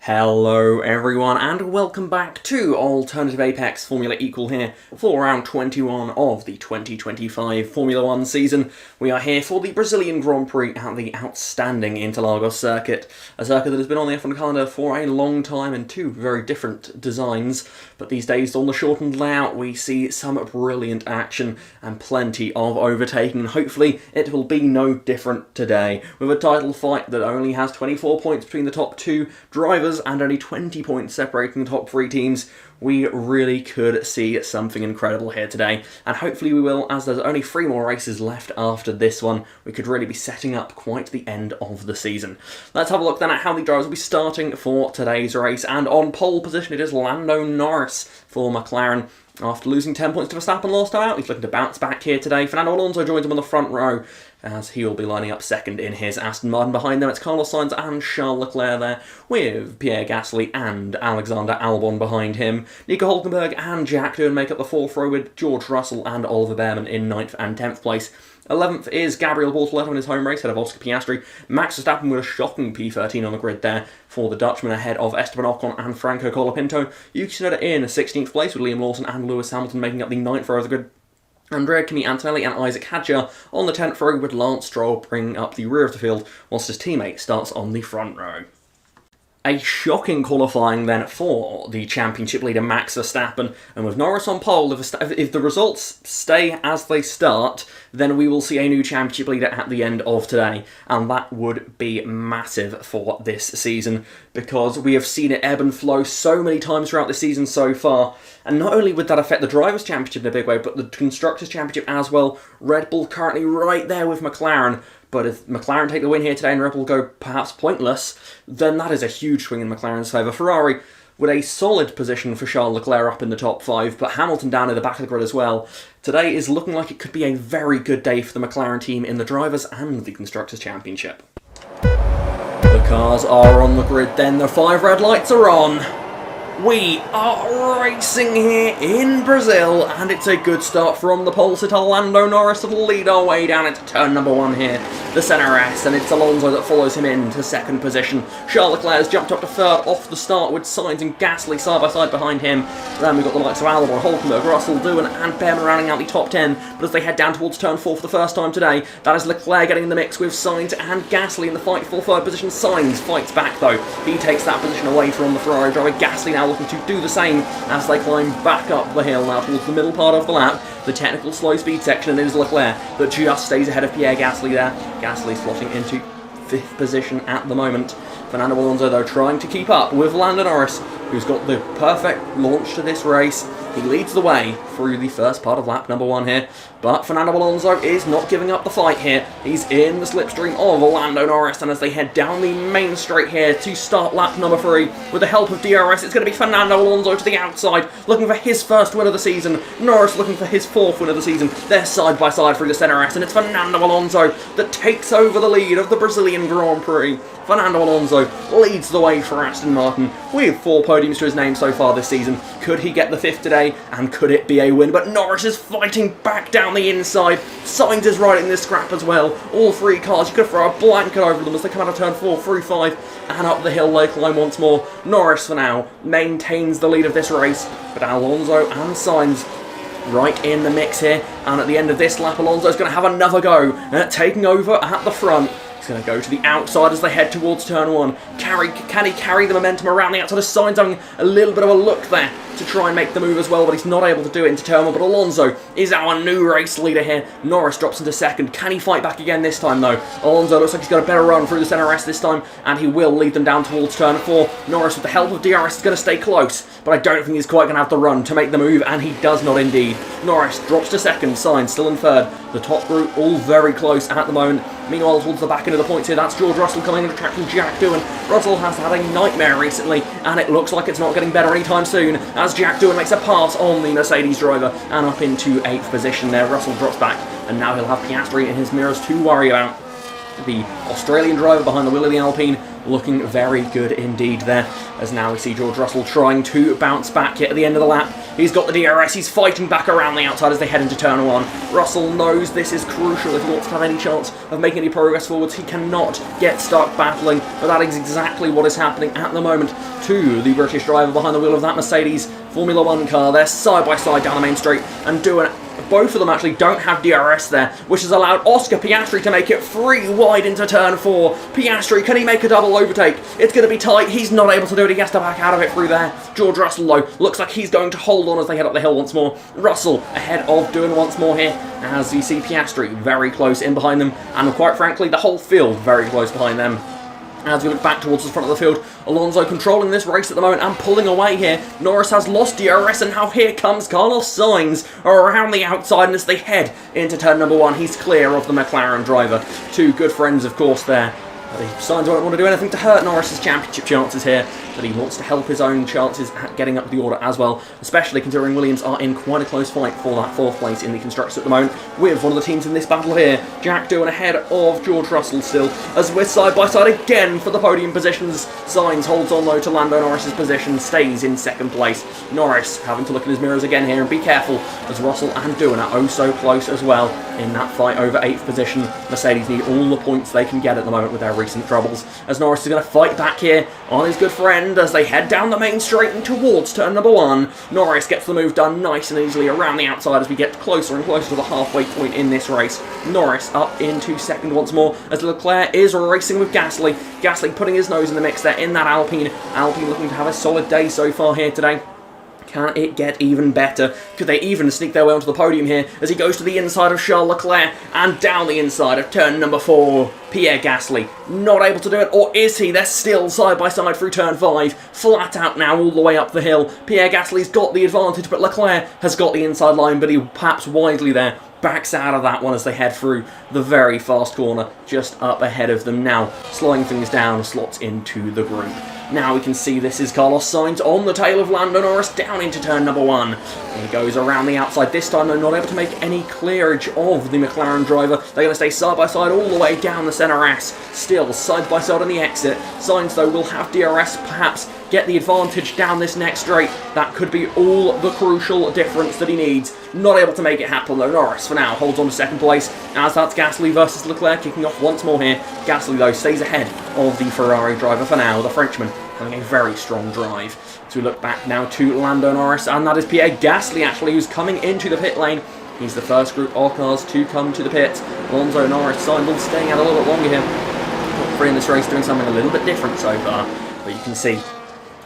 Hello everyone and welcome back to Alternative Apex Formula Equal here for round 21 of the 2025 Formula 1 season. We are here for the Brazilian Grand Prix at the outstanding Interlagos circuit, a circuit that has been on the F1 calendar for a long time in two very different designs, but these days on the shortened layout we see some brilliant action and plenty of overtaking, and hopefully it will be no different today, with a title fight that only has 24 points between the top two drivers and only 20 points separating the top three teams. We really could see something incredible here today, and hopefully we will, as there's only 3 more races left after this one. We could really be setting up quite the end of the season. Let's have a look then at how the drivers will be starting for today's race, and on pole position it is Lando Norris for McLaren. After losing 10 points to Verstappen last time out, he's looking to bounce back here today. Fernando Alonso joins him on the front row, as he will be lining up second in his Aston Martin. Behind them it's Carlos Sainz and Charles Leclerc there, with Pierre Gasly and Alexander Albon behind him. Nico Hülkenberg and Jack Doohan make up the fourth row, with George Russell and Oliver Behrman in 9th and 10th place. 11th is Gabriel Bortoleto in his home race, ahead of Oscar Piastri. Max Verstappen with a shocking P13 on the grid there for the Dutchman, ahead of Esteban Ocon and Franco Colapinto. Yuki Tsunoda in 16th place, with Liam Lawson and Lewis Hamilton making up the 9th row of the grid. Andrea Kimi Antonelli and Isaac Hadjar on the 10th row, with Lance Stroll bringing up the rear of the field, whilst his teammate starts on the front row. A shocking qualifying then for the championship leader Max Verstappen, and with Norris on pole, if the results stay as they start, then we will see a new championship leader at the end of today, and that would be massive for this season, because we have seen it ebb and flow so many times throughout the season so far, and not only would that affect the Drivers' Championship in a big way, but the Constructors' Championship as well. Red Bull currently right there with McLaren, but if McLaren take the win here today and Red Bull go perhaps pointless, then that is a huge swing in McLaren's favour. Ferrari with a solid position for Charles Leclerc up in the top 5, but Hamilton down in the back of the grid as well. Today is looking like it could be a very good day for the McLaren team in the Drivers' and the Constructors' Championship. The cars are on the grid then, the 5 red lights are on. We are racing here in Brazil, and it's a good start from the pole sitter Lando Norris to lead our way down into turn number 1 here, the centre S, and it's Alonso that follows him into second position. Charles Leclerc has jumped up to third off the start, with Sainz and Gasly side by side behind him. Then we've got the likes of Albon, Hülkenberg, Russell, Doohan and Behrman rounding out the top 10, but as they head down towards turn 4 for the first time today, that is Leclerc getting in the mix with Sainz and Gasly in the fight for third position. Sainz fights back though, he takes that position away from the Ferrari driver. Gasly now looking to do the same as they climb back up the hill now towards the middle part of the lap, the technical slow speed section, and it is Leclerc that just stays ahead of Pierre Gasly there. Gasly slotting into 5th position at the moment. Fernando Alonso though trying to keep up with Lando Norris, who's got the perfect launch to this race. He leads the way through the first part of lap number 1 here, but Fernando Alonso is not giving up the fight here. He's in the slipstream of Lando Norris, and as they head down the main straight here to start lap number 3, with the help of DRS, it's going to be Fernando Alonso to the outside, looking for his first win of the season. Norris looking for his 4th win of the season. They're side by side through the centre S, and it's Fernando Alonso that takes over the lead of the Brazilian Grand Prix. Fernando Alonso leads the way for Aston Martin with 4 podiums to his name so far this season. Could he get the 5th today, and could it be a win? But Norris is fighting back down the inside. Sainz is right in this scrap as well. All 3 cars, you could throw a blanket over them as they come out of turn 4 through 5 and up the hill they climb once more. Norris for now maintains the lead of this race, but Alonso and Sainz right in the mix here, and at the end of this lap Alonso's going to have another go at taking over at the front. He's going to go to the outside as they head towards turn 1. Can he carry the momentum around the outside? Of Sainz having a little bit of a look there to try and make the move as well, but he's not able to do it into turn 1. But Alonso is our new race leader here. Norris drops into second. Can he fight back again this time though? Alonso looks like he's got a better run through the centre S this time, and he will lead them down towards turn 4. Norris, with the help of DRS, is going to stay close, but I don't think he's quite going to have the run to make the move, and he does not indeed. Norris drops to second, Sainz still in third. The top group all very close at the moment. Meanwhile, towards the back end of the points here, that's George Russell coming in to track from Jack Doohan. Russell has had a nightmare recently, and it looks like it's not getting better anytime soon, as Jack Doohan makes a pass on the Mercedes driver and up into 8th position there. Russell drops back, and now he'll have Piastri in his mirrors to worry about. The Australian driver behind the wheel of the Alpine looking very good indeed there. As now we see George Russell trying to bounce back yet at the end of the lap. He's got the DRS, he's fighting back around the outside as they head into turn 1. Russell knows this is crucial if he wants to have any chance of making any progress forwards. He cannot get stuck battling, but that is exactly what is happening at the moment to the British driver behind the wheel of that Mercedes Formula 1 car. They're side by side down the main straight and doing it. Both of them actually don't have DRS there, which has allowed Oscar Piastri to make it 3 wide into turn 4. Piastri, can he make a double overtake? It's going to be tight. He's not able to do it. He has to back out of it through there. George Russell, though, looks like he's going to hold on as they head up the hill once more. Russell ahead of doing once more here, as you see Piastri very close in behind them, and quite frankly, the whole field very close behind them. As we look back towards the front of the field, Alonso controlling this race at the moment and pulling away here. Norris has lost DRS, and now here comes Carlos Sainz around the outside, and as they head into turn number 1, he's clear of the McLaren driver. 2 good friends, of course, there. Sainz won't want to do anything to hurt Norris's championship chances here, but he wants to help his own chances at getting up the order as well, especially considering Williams are in quite a close fight for that 4th place in the Constructors at the moment, with one of the teams in this battle here, Jack Doohan ahead of George Russell still, as we're side by side again for the podium positions. Sainz holds on though to Lando Norris's position, stays in 2nd place. Norris having to look in his mirrors again here and be careful, as Russell and Doohan are oh so close as well in that fight over 8th position. Mercedes need all the points they can get at the moment with their recent troubles, as Norris is going to fight back here on his good friend as they head down the main straight and towards turn number 1. Norris gets the move done nice and easily around the outside as we get closer and closer to the halfway point in this race. Norris up into 2nd once more as Leclerc is racing with Gasly. Gasly putting his nose in the mix there in that Alpine. Alpine looking to have a solid day so far here today. Can it get even better? Could they even sneak their way onto the podium here as he goes to the inside of Charles Leclerc and down the inside of turn number 4? Pierre Gasly not able to do it, or is he? They're still side by side through turn 5, flat out now all the way up the hill. Pierre Gasly's got the advantage, but Leclerc has got the inside line, but he perhaps wisely there backs out of that one as they head through the very fast corner just up ahead of them now, slowing things down, slots into the group. Now we can see this is Carlos Sainz on the tail of Lando Norris down into turn number 1. And he goes around the outside. This time they're not able to make any clearage of the McLaren driver. They're going to stay side by side all the way down the centre S. Still side by side on the exit. Sainz though will have DRS, perhaps get the advantage down this next straight. That could be all the crucial difference that he needs. Not able to make it happen though. Norris for now holds on to 2nd place, as that's Gasly versus Leclerc kicking off once more here. Gasly though stays ahead of the Ferrari driver for now, the Frenchman having a very strong drive. So we look back now to Lando Norris, and that is Pierre Gasly actually who's coming into the pit lane. He's the first group of cars to come to the pits. Alonso, Norris, Sainz staying out a little bit longer here. Top 3 in this race doing something a little bit different so far, but you can see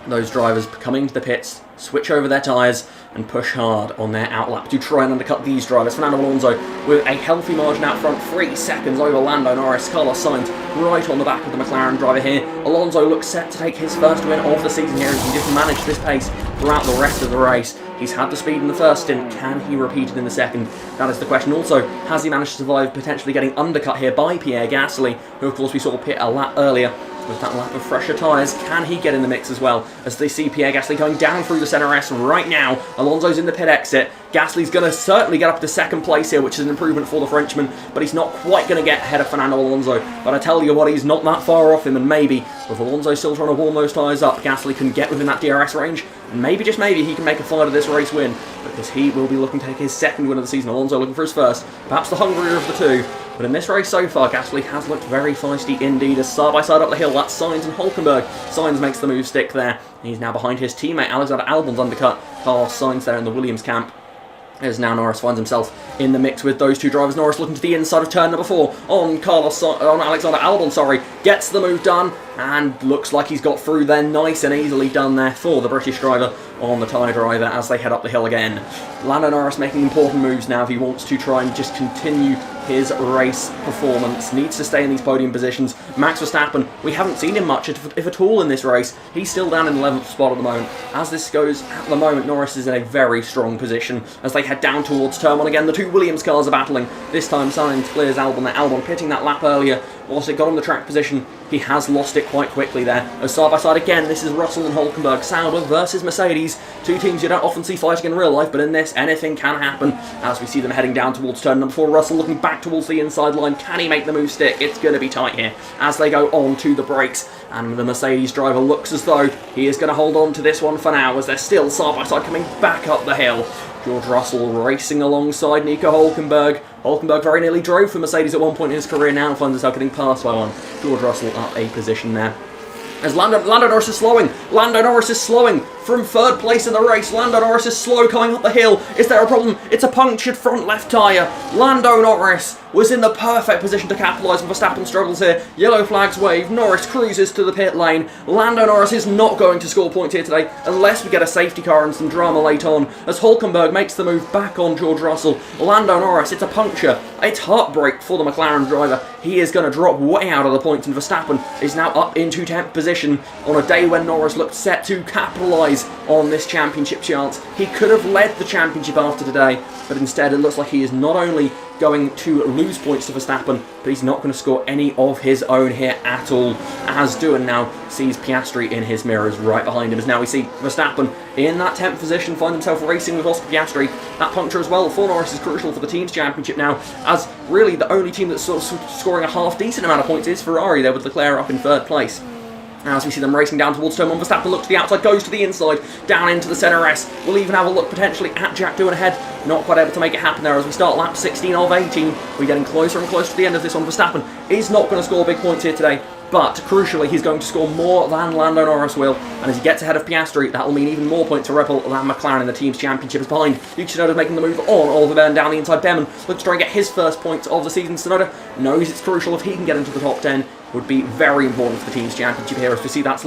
those drivers coming to the pits, switch over their tyres and push hard on their outlap to try and undercut these drivers. Fernando Alonso with a healthy margin out front, 3 seconds over Lando Norris. Carlos Sainz right on the back of the McLaren driver here. Alonso looks set to take his first win of the season here as he just managed this pace throughout the rest of the race. He's had the speed in the first stint. Can he repeat it in the second? That is the question. Also, has he managed to survive potentially getting undercut here by Pierre Gasly, who of course we saw pit a lap earlier with that lap of fresher tyres? Can he get in the mix as well, as they see Pierre Gasly going down through the centre S right now? Alonso's in the pit exit. Gasly's going to certainly get up to 2nd place here, which is an improvement for the Frenchman, but he's not quite going to get ahead of Fernando Alonso. But I tell you what, he's not that far off him, and maybe, with Alonso still trying to warm those tyres up, Gasly can get within that DRS range, and maybe, just maybe, he can make a fight of this race win, because he will be looking to take his 2nd win of the season. Alonso looking for his 1st, perhaps the hungrier of the 2. But in this race so far, Gasly has looked very feisty indeed, as side by side up the hill, that's Sainz and Hülkenberg. Sainz makes the move stick there. He's now behind his teammate Alexander Albon's undercut. Carlos Sainz there in the Williams camp, as now Norris finds himself in the mix with those 2 drivers. Norris looking to the inside of turn number 4 on Alexander Albon, gets the move done and looks like he's got through there. Nice and easily done there for the British driver on the Tyre driver as they head up the hill again. Lando Norris making important moves now if he wants to try and just continue his race performance. Needs to stay in these podium positions. Max Verstappen, we haven't seen him much, if at all, in this race. He's still down in the 11th spot at the moment. As this goes, at the moment, Norris is in a very strong position as they head down towards turn 1 again. The 2 Williams cars are battling. This time Sainz clears Albon. Albon pitting that lap earlier whilst it got him the track position, he has lost it quite quickly there. As side by side again, this is Russell and Hulkenberg. Sauber versus Mercedes. Two teams you don't often see fighting in real life, but in this, anything can happen. As we see them heading down towards turn number 4, Russell looking back towards the inside line. Can he make the move stick? It's going to be tight here as they go on to the brakes. And the Mercedes driver looks as though he is going to hold on to this one for now, as they're still side by side coming back up the hill. George Russell racing alongside Nico Hulkenberg. Hulkenberg very nearly drove for Mercedes at one point in his career, now finds himself getting passed by one. George Russell up a position there. As Lando Norris is slowing. Lando Norris is slowing from third place in the race. Lando Norris is slow coming up the hill. Is there a problem? It's a punctured front left tyre. Lando Norris was in the perfect position to capitalise on Verstappen struggles here. Yellow flags wave. Norris cruises to the pit lane. Lando Norris is not going to score points here today unless we get a safety car and some drama late on. As Hulkenberg makes the move back on George Russell. Lando Norris, it's a puncture. It's heartbreak for the McLaren driver. He is going to drop way out of the points, and Verstappen is now up into 10th position on a day when Norris looked set to capitalise on this championship chance. He could have led the championship after today, but instead it looks like he is not only going to lose points to Verstappen, but he's not going to score any of his own here at all, as Doohan now sees Piastri in his mirrors right behind him, as now we see Verstappen in that 10th position find himself racing with Oscar Piastri. That puncture as well for Norris is crucial for the team's championship now, as really the only team that's sort of scoring a half-decent amount of points is Ferrari there with Leclerc up in third place. Now as we see them racing down towards turn 1, Verstappen looks to the outside, goes to the inside, down into the centre S. We'll even have a look potentially at Jack Doohan ahead. Not quite able to make it happen there as we start lap 16 of 18. We're getting closer and closer to the end of this one. Verstappen is not going to score big points here today, but crucially he's going to score more than Lando Norris will, and as he gets ahead of Piastri, that will mean even more points to Red Bull than McLaren in the team's championship is behind. Yuki Tsunoda making the move on Oliver Byrne down the inside. Behrman looks to try and get his first points of the season. Tsunoda knows it's crucial if he can get into the top 10. Would be very important for the team's championship here, as we see that's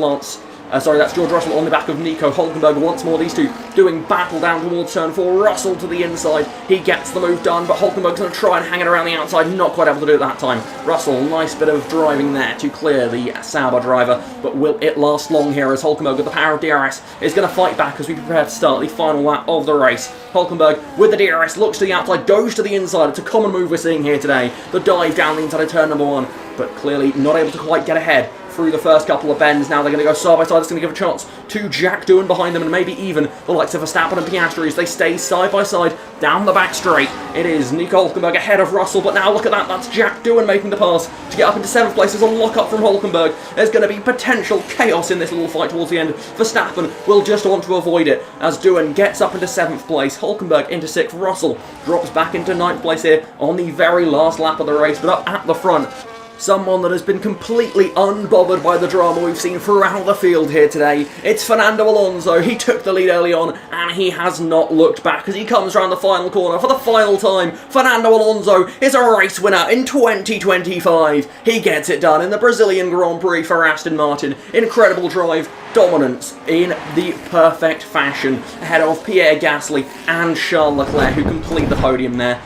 that's George Russell on the back of Nico Hulkenberg once more. These two doing battle down towards turn 4. Russell to the inside. He gets the move done, but Hulkenberg's going to try and hang it around the outside. Not quite able to do it that time. Russell, nice bit of driving there to clear the Sauber driver, but will it last long here as Hulkenberg with the power of DRS is going to fight back as we prepare to start the final lap of the race. Hulkenberg with the DRS looks to the outside, goes to the inside. It's a common move we're seeing here today. The dive down the inside of turn number 1, but clearly not able to quite get ahead through the first couple of bends. Now they're going to go side by side. It's going to give a chance to Jack Doohan behind them, and maybe even the likes of Verstappen and Piastri as they stay side by side down the back straight. It is Nico Hulkenberg ahead of Russell, but now look at that. That's Jack Doohan making the pass to get up into 7th place. There's a lock-up from Hulkenberg. There's going to be potential chaos in this little fight towards the end. Verstappen will just want to avoid it as Doohan gets up into 7th place. Hulkenberg into 6th. Russell drops back into 9th place here on the very last lap of the race, but up at the front, someone that has been completely unbothered by the drama we've seen throughout the field here today. It's Fernando Alonso. He took the lead early on, and he has not looked back as he comes around the final corner for the final time. Fernando Alonso is a race winner in 2025. He gets it done in the Brazilian Grand Prix for Aston Martin. Incredible drive, dominance in the perfect fashion ahead of Pierre Gasly and Charles Leclerc, who complete the podium there.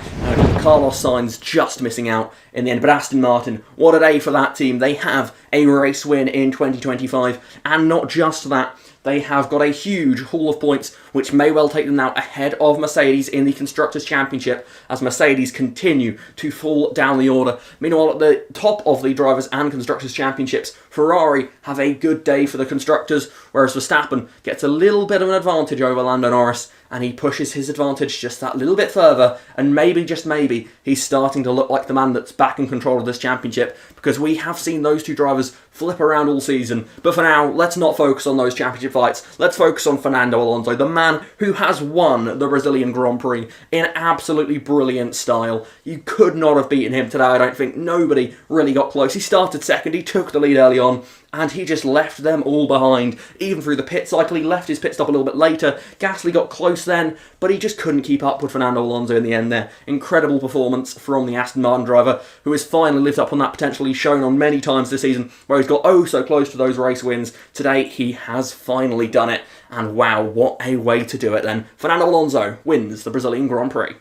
Carlos Sainz just missing out in the end, but Aston Martin, what a day for that team. They have a race win in 2025, and not just that, they have got a huge haul of points, which may well take them now ahead of Mercedes in the Constructors' Championship, as Mercedes continue to fall down the order. Meanwhile, at the top of the Drivers' and Constructors' Championships, Ferrari have a good day for the Constructors, whereas Verstappen gets a little bit of an advantage over Lando Norris, and he pushes his advantage just that little bit further, and maybe, just maybe, he's starting to look like the man that's back in control of this championship, because we have seen those two drivers flip around all season. But for now, let's not focus on those championship fights. Let's focus on Fernando Alonso, the man who has won the Brazilian Grand Prix in absolutely brilliant style. You could not have beaten him today, I don't think. Nobody really got close. He started second, he took the lead early on, and he just left them all behind. Even through the pit cycle, he left his pit stop a little bit later. Gasly got close then, but he just couldn't keep up with Fernando Alonso in the end there. Incredible performance from the Aston Martin driver, who has finally lived up on that potential he's shown on many times this season, where he's got oh so close to those race wins. Today, he has finally done it, and wow, what a way to do it then. Fernando Alonso wins the Brazilian Grand Prix.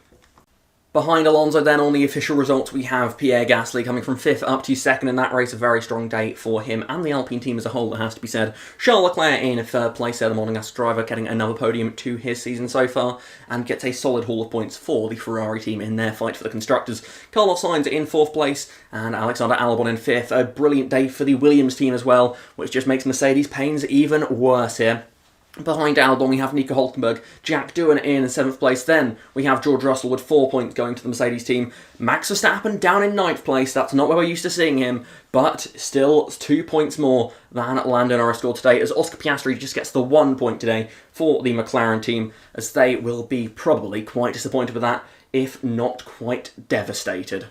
Behind Alonso then on the official results we have Pierre Gasly coming from 5th up to 2nd in that race, a very strong day for him and the Alpine team as a whole, it has to be said. Charles Leclerc in 3rd place there, the Monegasque driver, getting another podium to his season so far and gets a solid haul of points for the Ferrari team in their fight for the Constructors. Carlos Sainz in 4th place and Alexander Albon in 5th, a brilliant day for the Williams team as well, which just makes Mercedes' pains even worse here. Behind Albon, we have Nico Hülkenberg, Jack Doohan in 7th place. Then we have George Russell with 4 points going to the Mercedes team. Max Verstappen down in 9th place. That's not where we're used to seeing him, but still 2 points more than Lando Norris scored today, as Oscar Piastri just gets the 1 point today for the McLaren team, as they will be probably quite disappointed with that, if not quite devastated.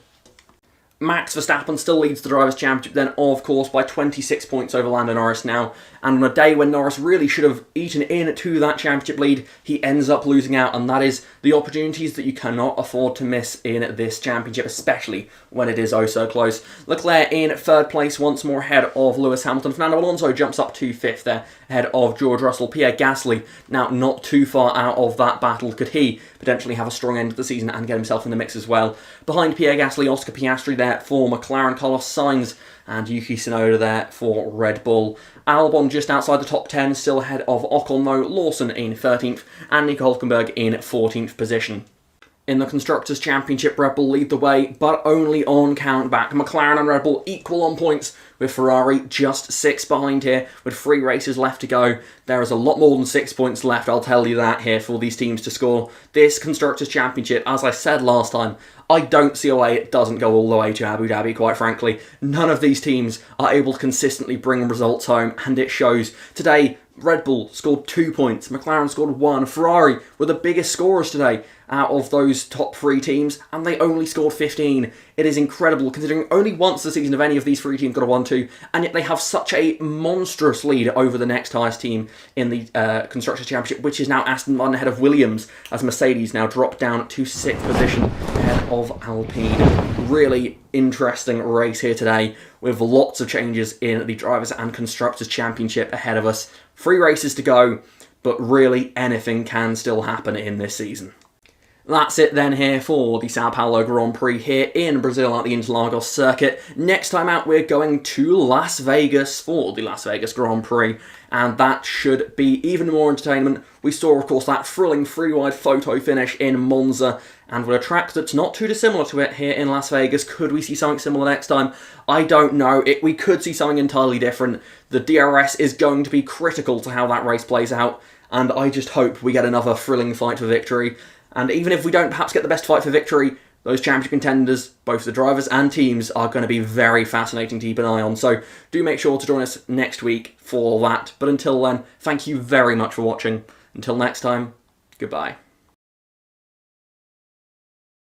Max Verstappen still leads the Drivers' Championship then, of course, by 26 points over Lando Norris now. And on a day when Norris really should have eaten into that championship lead, he ends up losing out. And that is the opportunities that you cannot afford to miss in this championship, especially when it is oh so close. Leclerc in 3rd place, once more ahead of Lewis Hamilton. Fernando Alonso jumps up to 5th there, ahead of George Russell. Pierre Gasly, now not too far out of that battle. Could he potentially have a strong end of the season and get himself in the mix as well? Behind Pierre Gasly, Oscar Piastri there for McLaren, Carlos Sainz and Yuki Tsunoda there for Red Bull. Albon just outside the top 10, still ahead of Ocon though, Lawson in 13th and Nico Hülkenberg in 14th position. In the Constructors' Championship, Red Bull lead the way, but only on countback. McLaren and Red Bull equal on points, with Ferrari just 6 behind here, with 3 races left to go. There is a lot more than 6 points left, I'll tell you that, here for these teams to score. This Constructors' Championship, as I said last time, I don't see a way it doesn't go all the way to Abu Dhabi, quite frankly. None of these teams are able to consistently bring results home, and it shows. Today, Red Bull scored 2 points, McLaren scored 1, Ferrari were the biggest scorers today out of those top 3 teams, and they only scored 15. It is incredible, considering only once this season have any of these 3 teams got a 1-2, and yet they have such a monstrous lead over the next highest team in the Constructors' Championship, which is now Aston Martin ahead of Williams, as Mercedes now drop down to 6th position ahead of Alpine. Really interesting race here today, with lots of changes in the Drivers' and Constructors' Championship ahead of us. 3 races to go, but really anything can still happen in this season. That's it then here for the Sao Paulo Grand Prix here in Brazil at the Interlagos circuit. Next time out we're going to Las Vegas for the Las Vegas Grand Prix, and that should be even more entertainment. We saw of course that thrilling free-wide photo finish in Monza, and with a track that's not too dissimilar to it here in Las Vegas, could we see something similar next time? I don't know. We could see something entirely different. The DRS is going to be critical to how that race plays out, and I just hope we get another thrilling fight for victory. And even if we don't perhaps get the best fight for victory, those championship contenders, both the drivers and teams, are going to be very fascinating to keep an eye on. So do make sure to join us next week for that. But until then, thank you very much for watching. Until next time, goodbye.